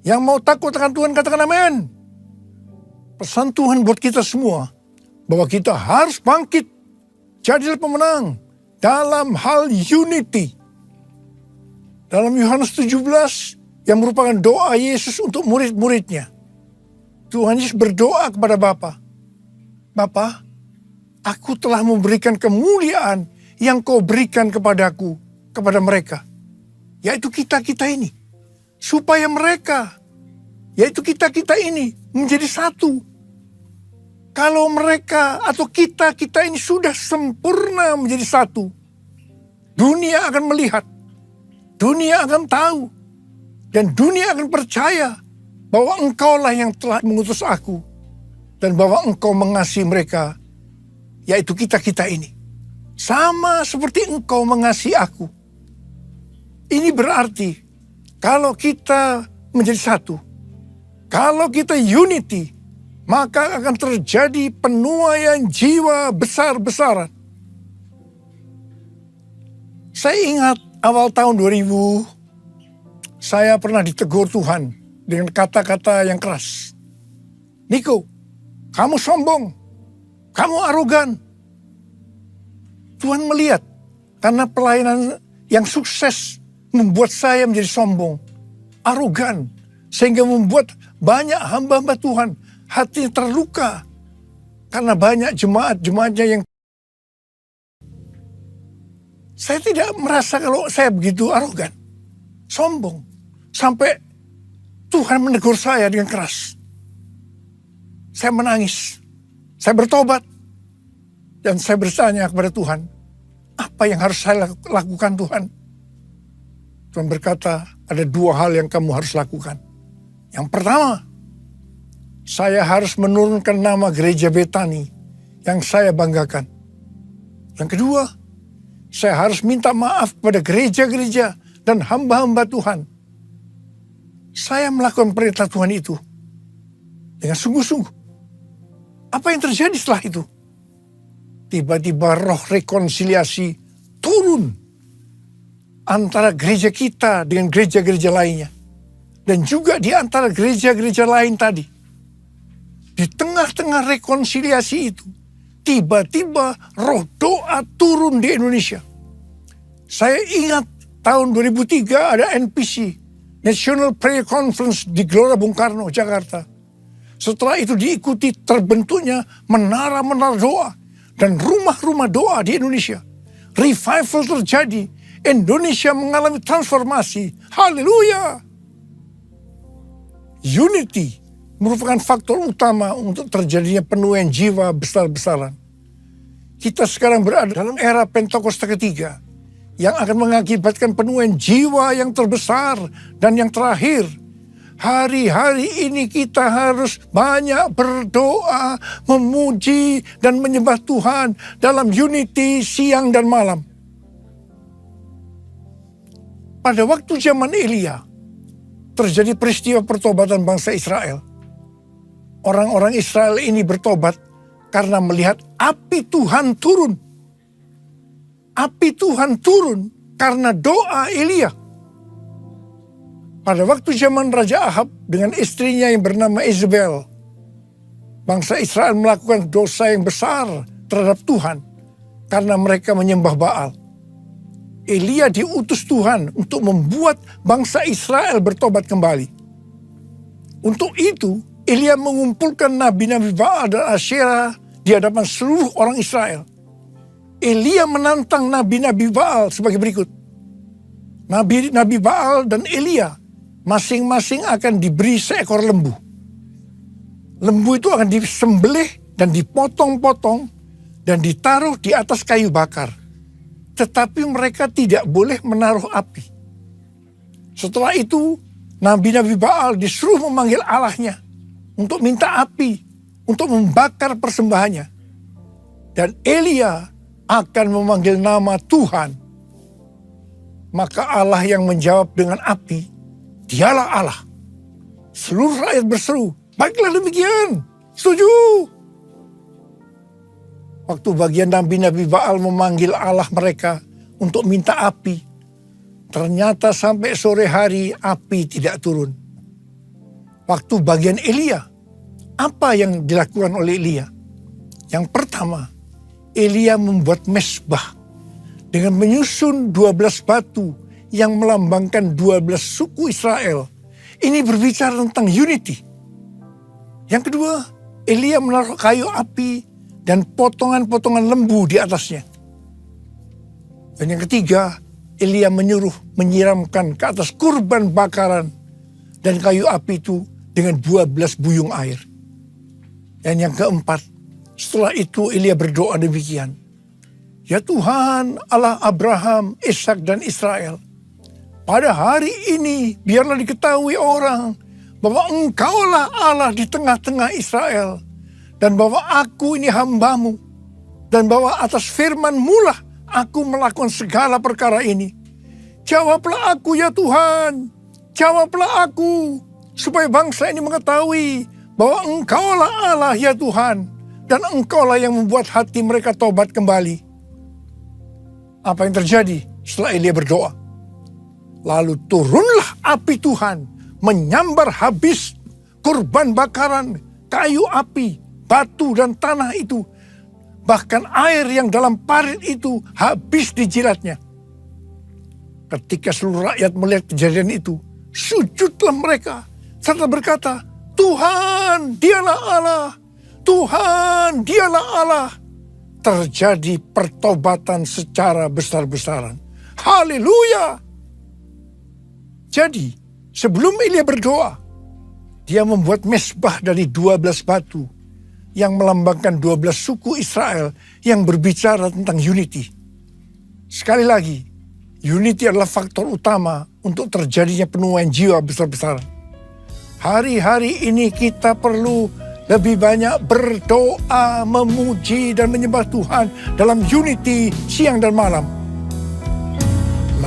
Yang mau takut akan Tuhan katakan amin. Pesan Tuhan buat kita semua, bahwa kita harus bangkit, jadilah pemenang dalam hal unity. Dalam Yohanes 17 yang merupakan doa Yesus untuk murid-muridnya, Tuhan Yesus berdoa kepada Bapa, Bapa, aku telah memberikan kemuliaan yang kau berikan kepadaku, kepada mereka, yaitu kita-kita ini, supaya mereka, yaitu kita-kita ini, menjadi satu. Kalau mereka atau kita-kita ini sudah sempurna menjadi satu, dunia akan melihat, dunia akan tahu, dan dunia akan percaya bahwa Engkaulah yang telah mengutus aku, dan bahwa Engkau mengasihi mereka, yaitu kita-kita ini, sama seperti Engkau mengasihi aku. Ini berarti kalau kita menjadi satu, kalau kita unity, maka akan terjadi penuaian jiwa besar-besaran. Saya ingat awal tahun 2000, saya pernah ditegur Tuhan dengan kata-kata yang keras. Niko, kamu sombong, kamu arogan. Tuhan melihat karena pelayanan yang sukses membuat saya menjadi sombong, arogan, sehingga membuat banyak hamba-hamba Tuhan hatinya terluka karena banyak jemaat-jemaatnya yang saya tidak merasa kalau saya begitu arogan, sombong, sampai Tuhan menegur saya dengan keras. Saya menangis, saya bertobat, dan saya bertanya kepada Tuhan, apa yang harus saya lakukan Tuhan? Tuhan berkata, ada 2 hal yang kamu harus lakukan. Yang pertama, saya harus menurunkan nama gereja Betani yang saya banggakan. Yang kedua, saya harus minta maaf pada gereja-gereja dan hamba-hamba Tuhan. Saya melakukan perintah Tuhan itu dengan sungguh-sungguh. Apa yang terjadi setelah itu? Tiba-tiba roh rekonsiliasi turun antara gereja kita dengan gereja-gereja lainnya. Dan juga di antara gereja-gereja lain tadi. Di tengah-tengah rekonsiliasi itu, tiba-tiba roh doa turun di Indonesia. Saya ingat tahun 2003 ada NPC, National Prayer Conference di Gelora Bung Karno, Jakarta. Setelah itu diikuti terbentuknya menara-menara doa dan rumah-rumah doa di Indonesia. Revival terjadi, Indonesia mengalami transformasi. Haleluya! Unity merupakan faktor utama untuk terjadinya penuaian jiwa besar-besaran. Kita sekarang berada dalam era Pentakosta ketiga yang akan mengakibatkan penuaian jiwa yang terbesar dan yang terakhir. Hari-hari ini kita harus banyak berdoa, memuji dan menyembah Tuhan dalam unity siang dan malam. Pada waktu zaman Elia, terjadi peristiwa pertobatan bangsa Israel. Orang-orang Israel ini bertobat karena melihat api Tuhan turun. Api Tuhan turun karena doa Elia. Pada waktu zaman Raja Ahab dengan istrinya yang bernama Isabel, bangsa Israel melakukan dosa yang besar terhadap Tuhan karena mereka menyembah Baal. Elia diutus Tuhan untuk membuat bangsa Israel bertobat kembali. Untuk itu, Elia mengumpulkan nabi-nabi Baal dan Asyera di hadapan seluruh orang Israel. Elia menantang nabi-nabi Baal sebagai berikut. Nabi-nabi Baal dan Elia masing-masing akan diberi seekor lembu. Lembu itu akan disembelih dan dipotong-potong dan ditaruh di atas kayu bakar. Tetapi mereka tidak boleh menaruh api. Setelah itu, nabi-nabi Baal disuruh memanggil Allahnya untuk minta api, untuk membakar persembahannya. Dan Elia akan memanggil nama Tuhan. Maka Allah yang menjawab dengan api, dialah Allah. Seluruh rakyat berseru, baiklah demikian, setuju. Waktu bagian nabi-nabi Baal memanggil Allah mereka untuk minta api, ternyata sampai sore hari api tidak turun. Waktu bagian Elia, apa yang dilakukan oleh Elia? Yang pertama, Elia membuat mezbah dengan menyusun 12 batu yang melambangkan 12 suku Israel. Ini berbicara tentang unity. Yang kedua, Elia menaruh kayu api dan potongan-potongan lembu di atasnya. Dan yang ketiga, Elia menyuruh menyiramkan ke atas kurban bakaran dan kayu api itu dengan 12 buyung air. Dan yang keempat, setelah itu Elia berdoa demikian. Ya Tuhan, Allah Abraham, Ishak dan Israel, pada hari ini biarlah diketahui orang bahwa Engkaulah Allah di tengah-tengah Israel. Dan bahwa aku ini hambamu. Dan bahwa atas firman-Mu lah aku melakukan segala perkara ini. Jawablah aku ya Tuhan. Jawablah aku. Supaya bangsa ini mengetahui bahwa Engkaulah Allah ya Tuhan. Dan Engkaulah yang membuat hati mereka tobat kembali. Apa yang terjadi setelah Elia berdoa? Lalu turunlah api Tuhan. Menyambar habis kurban bakaran, kayu api, batu dan tanah itu. Bahkan air yang dalam parit itu habis dijilatnya. Ketika seluruh rakyat melihat kejadian itu, sujudlah mereka. Serta berkata, Tuhan dialah Allah. Tuhan dialah Allah. Terjadi pertobatan secara besar-besaran. Haleluya. Jadi sebelum Elia berdoa, dia membuat mezbah dari 12 batu yang melambangkan 12 suku Israel yang berbicara tentang unity. Sekali lagi, unity adalah faktor utama untuk terjadinya penuaian jiwa besar-besaran. Hari-hari ini kita perlu lebih banyak berdoa, memuji dan menyembah Tuhan dalam unity siang dan malam.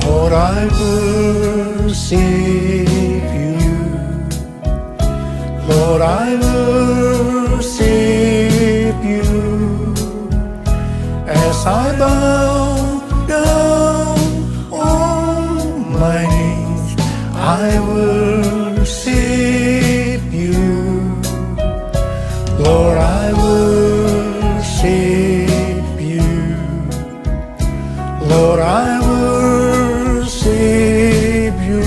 Lord, I worship you. Lord, I worship you. As I bow down on my knees, I worship you. Lord, I worship you. Lord, I worship you.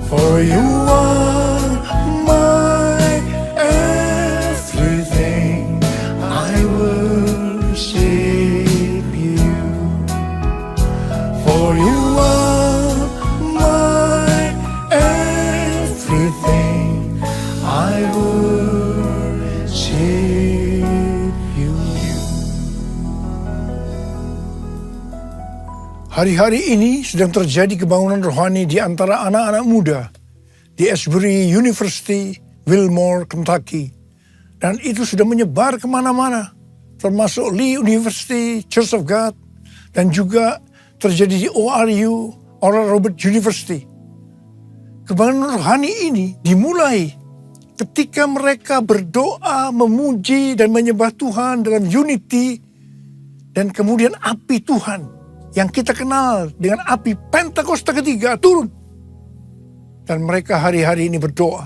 For you are my everything. I worship you. For you are my everything. I worship you. Hari-hari ini sedang terjadi kebangunan rohani di antara anak-anak muda di Asbury University, Wilmore, Kentucky. Dan itu sudah menyebar kemana-mana, termasuk Lee University, Church of God, dan juga terjadi di ORU, Oral Roberts University. Kebangunan rohani ini dimulai ketika mereka berdoa, memuji, dan menyembah Tuhan dalam unity, dan kemudian api Tuhan yang kita kenal dengan api Pentakosta ketiga turun. Dan mereka hari-hari ini berdoa,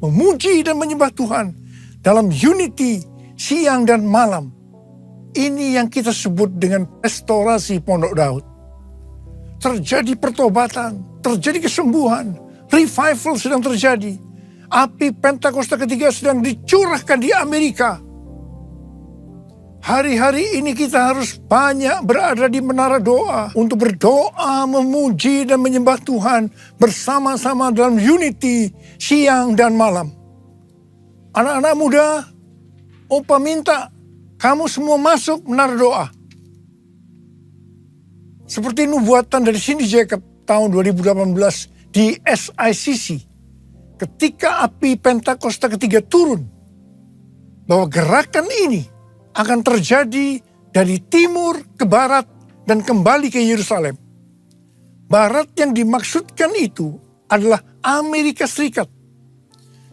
memuji dan menyembah Tuhan dalam unity siang dan malam. Ini yang kita sebut dengan restorasi Pondok Daud. Terjadi pertobatan, terjadi kesembuhan, revival sedang terjadi. Api Pentakosta ketiga sedang dicurahkan di Amerika. Hari-hari ini kita harus banyak berada di menara doa untuk berdoa, memuji dan menyembah Tuhan bersama-sama dalam unity siang dan malam. Anak-anak muda, Opa minta kamu semua masuk menara doa. Seperti nubuatan dari Cindy Jacob tahun 2018 di SICC. Ketika api Pentakosta ketiga turun, bahwa gerakan ini akan terjadi dari timur ke barat dan kembali ke Yerusalem. Barat yang dimaksudkan itu adalah Amerika Serikat.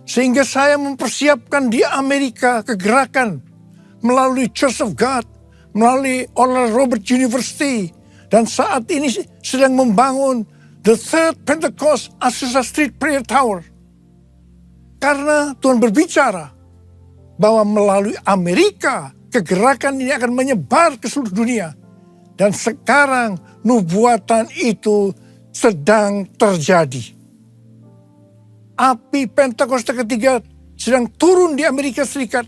Sehingga saya mempersiapkan di Amerika kegerakan melalui Church of God, melalui Oral Roberts University, dan saat ini sedang membangun The Third Pentecost Azusa Street Prayer Tower. Karena Tuhan berbicara bahwa melalui Amerika, kegerakan ini akan menyebar ke seluruh dunia. Dan sekarang nubuatan itu sedang terjadi. Api Pentakosta ketiga sedang turun di Amerika Serikat.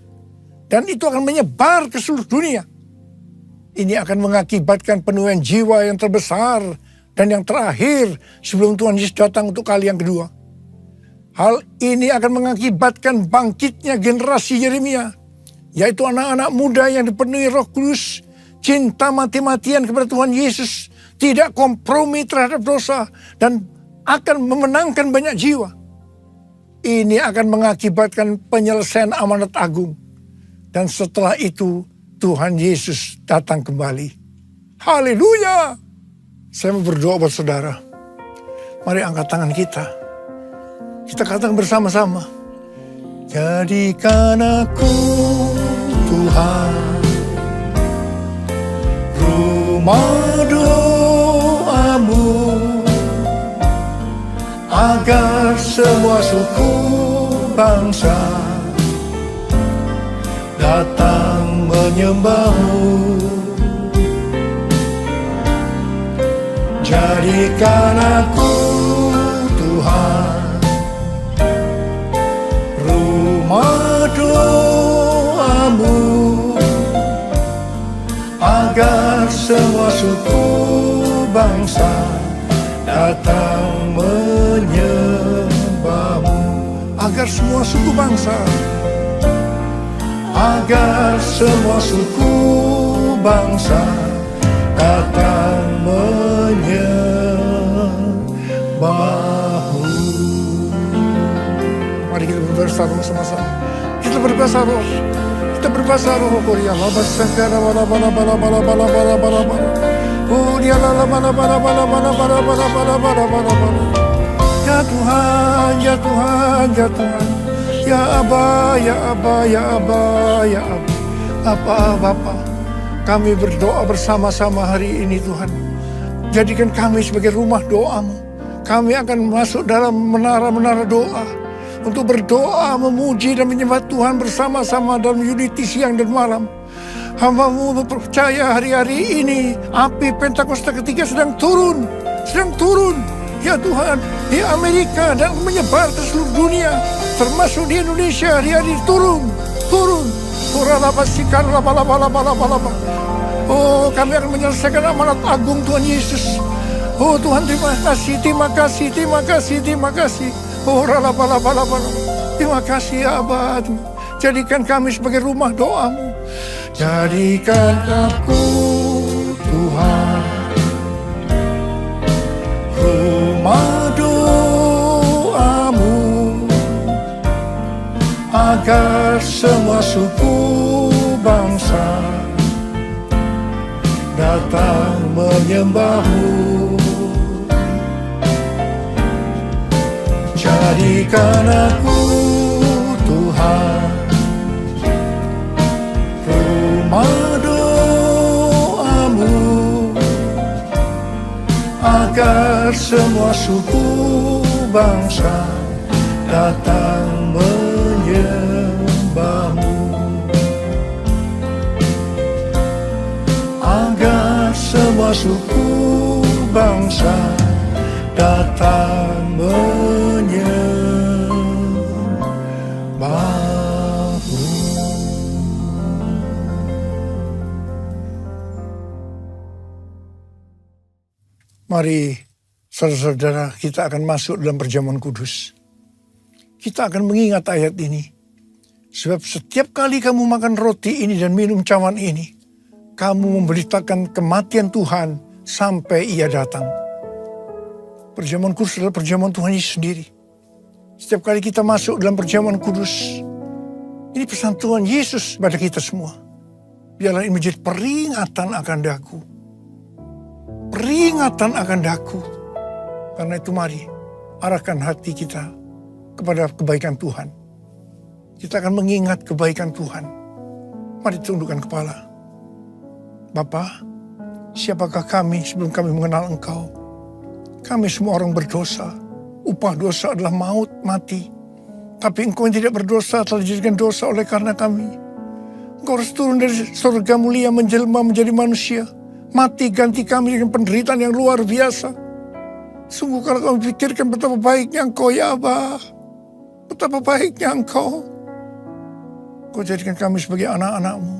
Dan itu akan menyebar ke seluruh dunia. Ini akan mengakibatkan penuaian jiwa yang terbesar dan yang terakhir sebelum Tuhan Yesus datang untuk kali yang kedua. Hal ini akan mengakibatkan bangkitnya generasi Yeremia, yaitu anak-anak muda yang dipenuhi Roh Kudus, cinta mati-matian kepada Tuhan Yesus, tidak kompromi terhadap dosa, dan akan memenangkan banyak jiwa. Ini akan mengakibatkan penyelesaian amanat agung. Dan setelah itu, Tuhan Yesus datang kembali. Haleluya! Saya mau berdoa buat saudara. Mari angkat tangan kita. Kita katakan bersama-sama. Jadikan aku, Tuhan, rumah doamu, agar semua suku bangsa datang menyembahmu. Jadikan aku, Tuhan, rumah doamu, agar semua suku bangsa datang menyembahmu. Agar semua suku bangsa, agar semua suku bangsa datang menyembahmu. bersama-sama. Kita berbahasa roh. Kita berbahasa roh. Korea lama sangkara bala bala bala bala bala bala bala bala. Oh dia lala bala bala bala bala bala bala bala bala bala bala. Ya Tuhan, ya Tuhan, ya Tuhan. Ya Aba, ya Aba, ya Aba, ya Aba. Apa Bapa, kami berdoa bersama-sama hari ini Tuhan. Jadikan kami sebagai rumah doa-Mu. Kami akan masuk dalam menara-menara doa. Untuk berdoa, memuji dan menyembah Tuhan bersama-sama dalam unity siang dan malam. Hamba-Mu percaya hari-hari ini api Pentakosta ketiga sedang turun. Sedang turun. Ya Tuhan, di Amerika dan menyebar ke seluruh dunia. Termasuk di Indonesia hari-hari turun. Turun. Oh, kami akan menyelesaikan amanat agung Tuhan Yesus. Oh Tuhan, terima kasih, terima kasih, terima kasih, terima kasih. Oh terima kasih ya Abah. Jadikan kami sebagai rumah doa-Mu. Jadikan aku Tuhan rumah doa-Mu, agar semua suku bangsa datang menyembah-Mu. Jadikan aku Tuhan rumah doa-Mu, agar semua suku bangsa datang menyembah-Mu. Agar semua suku bangsa datang menyembah-Mu. Mari saudara-saudara, kita akan masuk dalam perjamuan kudus. Kita akan mengingat ayat ini. Sebab setiap kali kamu makan roti ini dan minum cawan ini, kamu memberitakan kematian Tuhan sampai Ia datang. Perjamuan kudus adalah perjamuan Tuhan Yesus sendiri. Setiap kali kita masuk dalam perjamuan kudus, ini pesan Tuhan Yesus pada kita semua. Biarlah ini menjadi peringatan akan daku. Peringatan akan daku. Karena itu mari arahkan hati kita kepada kebaikan Tuhan. Kita akan mengingat kebaikan Tuhan. Mari tundukkan kepala. Bapa, siapakah kami sebelum kami mengenal Engkau? Kami semua orang berdosa. Upah dosa adalah maut, mati. Tapi Engkau yang tidak berdosa telah dijadikan dosa oleh karena kami. Engkau harus turun dari surga mulia menjelma menjadi manusia. Mati ganti kami dengan penderitaan yang luar biasa. Sungguh kalau kami pikirkan betapa baiknya Engkau ya Abah. Betapa baiknya Engkau. Engkau jadikan kami sebagai anak-anak-Mu.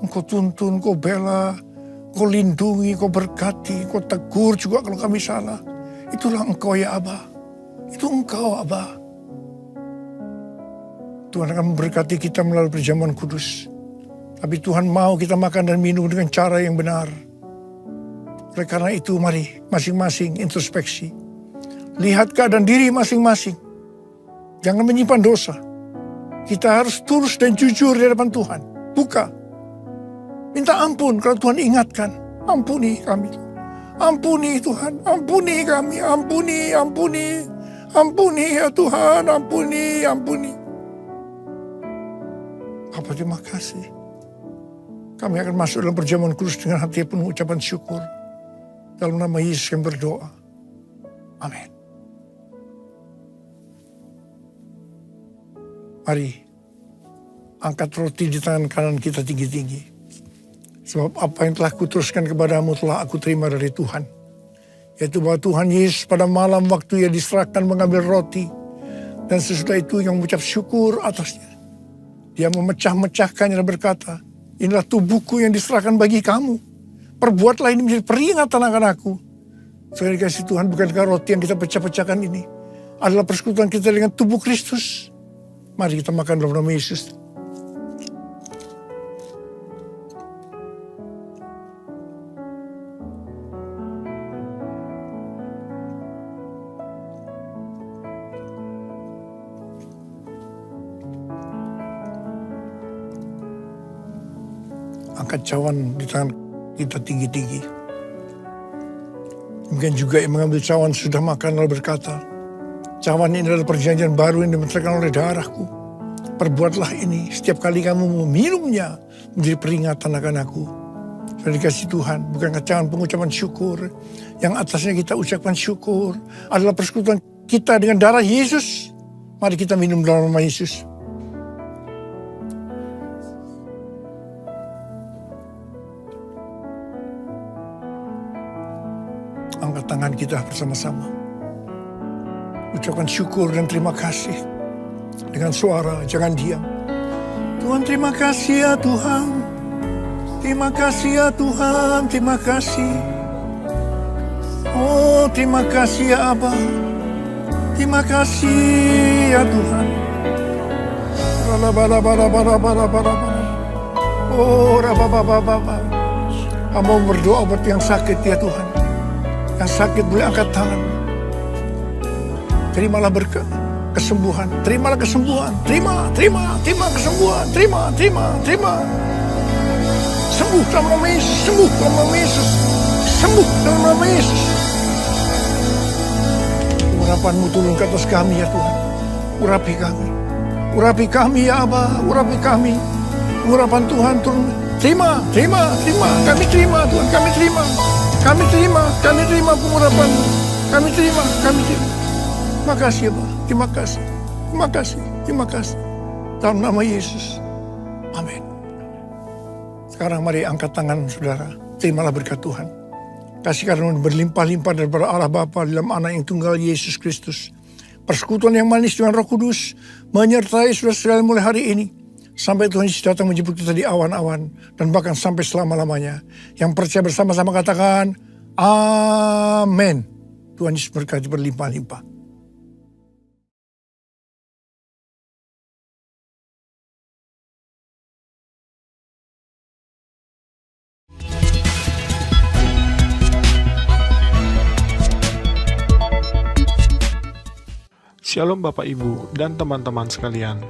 Engkau tuntun, Engkau bela, Engkau lindungi, Engkau berkati, Engkau tegur juga kalau kami salah. Itulah Engkau ya Abah. Itu Engkau Abah. Tuhan akan memberkati kita melalui perjamuan kudus. Tapi Tuhan mau kita makan dan minum dengan cara yang benar. Oleh karena itu mari masing-masing introspeksi. Lihat keadaan diri masing-masing. Jangan menyimpan dosa. Kita harus tulus dan jujur di hadapan Tuhan. Buka. Minta ampun kalau Tuhan ingatkan. Ampuni kami. Ampuni Tuhan. Ampuni kami. Ampuni, ampuni. Ampuni ya Tuhan. Ampuni, ampuni. Bapa, terima kasih. Kami akan masuk dalam perjamuan kudus dengan hati penuh ucapan syukur. Dalam nama Yesus yang berdoa. Amin. Mari, angkat roti di tangan kanan kita tinggi-tinggi. Sebab apa yang telah kuteruskan kepadamu telah aku terima dari Tuhan. Yaitu bahwa Tuhan Yesus pada malam waktu Ia diserahkan mengambil roti. Dan sesudah itu yang mengucap syukur atasnya. Dia memecah-mecahkannya dan berkata, inilah tubuhku yang diserahkan bagi kamu. Perbuatlah ini menjadi peringatan akan aku. Sekali kasih Tuhan, bukankah roti yang kita pecah-pecahkan ini adalah persekutuan kita dengan tubuh Kristus. Mari kita makan dalam nama Yesus. mengangkat cawan di tangan kita tinggi-tinggi. Mungkin juga yang mengambil cawan sudah makan lalu berkata, cawan ini adalah perjanjian baru yang dibenarkan oleh darahku. Perbuatlah ini setiap kali kamu meminumnya menjadi peringatan akan aku. Sudah dikasih Tuhan, bukan cawan pengucapan syukur. Yang atasnya kita ucapkan syukur adalah persekutuan kita dengan darah Yesus. Mari kita minum dalam nama Yesus. Angkat tangan kita bersama-sama. Ucapkan syukur dan terima kasih. Dengan suara, jangan diam. Tuhan, terima kasih ya Tuhan. Terima kasih ya Tuhan, terima kasih. Oh, terima kasih ya Abba. Terima kasih ya Tuhan. Oh, rabababababa. Kamu berdoa buat yang sakit ya Tuhan. Yang sakit boleh angkat tangan. Terimalah berkat, kesembuhan. Terimalah kesembuhan. Terima kesembuhan. Terima. Sembuh dalam nama Yesus. Sembuh dalam nama Yesus. Sembuh dalam nama Yesus. Urapan-Mu turun ke atas kami ya Tuhan. Urapi kami. Urapi kami ya Abba. Urapi kami. Urapan Tuhan turun. Terima. Kami terima Tuhan. Kami terima pengurapan-Mu. Kami terima. Terima kasih ya Pak. Terima kasih. Dalam nama Yesus. Amin. Sekarang mari angkat tangan saudara. Terimalah berkat Tuhan. Kasih karunia berlimpah-limpah daripada Allah Bapa dalam Anak yang tunggal Yesus Kristus. Persekutuan yang manis dengan Roh Kudus menyertai saudara sekalian mulai hari ini. Sampai Tuhan Yesus datang menjemput kita di awan-awan. Dan bahkan sampai selama-lamanya. Yang percaya bersama-sama katakan, amin. Tuhan Yesus berkati berlimpah-limpah. Shalom Bapak Ibu dan teman-teman sekalian.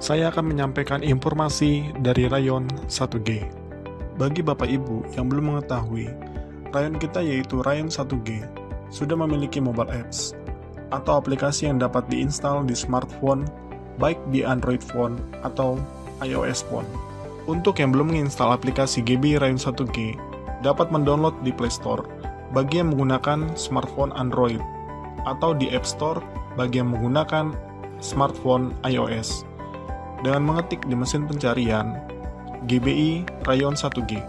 Saya akan menyampaikan informasi dari Rayon 1G. Bagi Bapak Ibu yang belum mengetahui, Rayon kita yaitu Rayon 1G sudah memiliki mobile apps atau aplikasi yang dapat diinstal di smartphone, baik di Android phone atau iOS phone. Untuk yang belum menginstal aplikasi GB Rayon 1G, dapat mendownload di Play Store bagi yang menggunakan smartphone Android atau di App Store bagi yang menggunakan smartphone iOS dengan mengetik di mesin pencarian GBI Rayon 1G.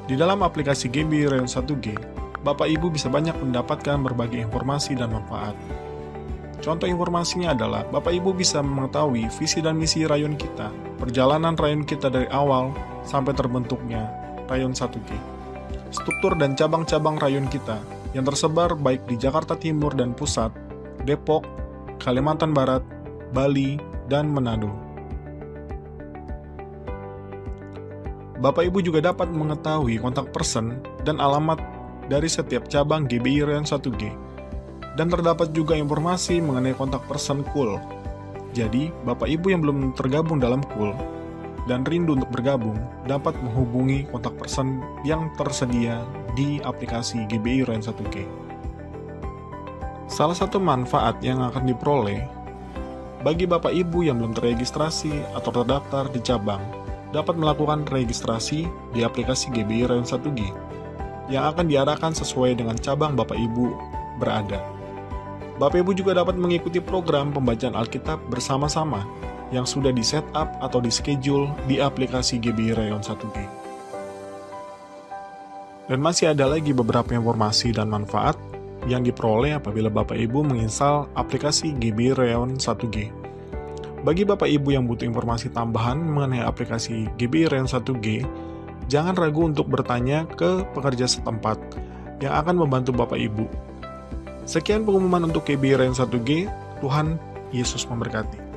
Di dalam aplikasi GBI Rayon 1G, Bapak Ibu bisa banyak mendapatkan berbagai informasi dan manfaat. Contoh informasinya adalah Bapak Ibu bisa mengetahui visi dan misi rayon kita, perjalanan rayon kita dari awal sampai terbentuknya Rayon 1G, struktur dan cabang-cabang rayon kita yang tersebar baik di Jakarta Timur dan Pusat, Depok, Kalimantan Barat, Bali, dan Manado. Bapak Ibu juga dapat mengetahui kontak person dan alamat dari setiap cabang GBI Rayon 1G. Dan terdapat juga informasi mengenai kontak person KUL. Jadi, Bapak Ibu yang belum tergabung dalam KUL dan rindu untuk bergabung, dapat menghubungi kontak person yang tersedia di aplikasi GBI Rayon 1G. Salah satu manfaat yang akan diperoleh bagi Bapak Ibu yang belum terregistrasi atau terdaftar di cabang, dapat melakukan registrasi di aplikasi GBI Rayon 1G yang akan diarahkan sesuai dengan cabang Bapak Ibu berada. Bapak Ibu juga dapat mengikuti program pembacaan Alkitab bersama-sama yang sudah di-setup atau di-schedule di aplikasi GBI Rayon 1G. Dan masih ada lagi beberapa informasi dan manfaat yang diperoleh apabila Bapak Ibu menginstal aplikasi GBI Rayon 1G. Bagi Bapak Ibu yang butuh informasi tambahan mengenai aplikasi GBI Rayon 1G, jangan ragu untuk bertanya ke pekerja setempat yang akan membantu Bapak Ibu. Sekian pengumuman untuk GBI Rayon 1G, Tuhan Yesus memberkati.